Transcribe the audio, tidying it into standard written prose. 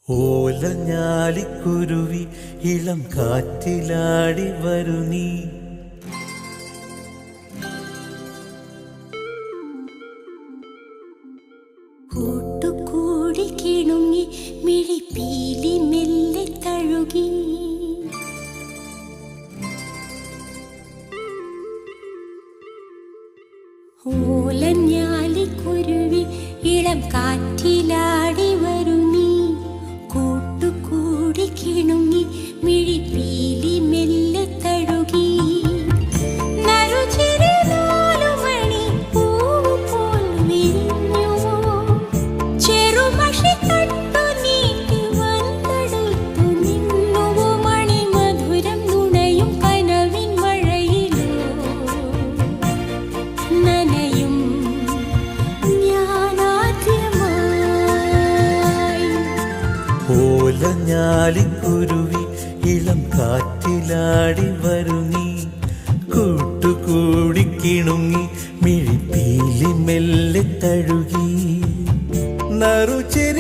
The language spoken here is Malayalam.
ഓലഞ്ഞാലിക്കുരുവി ഇളം കാറ്റിലാടി വരു നീ. കൂട്ടുകൂടി കിണുങ്ങി മിഴിപ്പീലി മെല്ലെ തഴുകി. ഓലഞ്ഞാലിക്കുരുവി ഇളം കാറ്റിലാടി വരു നീ. കൂട്ടുകൂടി കിണുങ്ങി മിഴിപ്പീലി മെല്ലെ തഴുകി. ഓലഞ്ഞാലിക്കുരുവി ഇളം കാറ്റിലാടി വരു നീ. കൂട്ടുകൂടി കിണുങ്ങി മിഴിപ്പീലി മെല്ലെ തഴുകി. നറുചിരി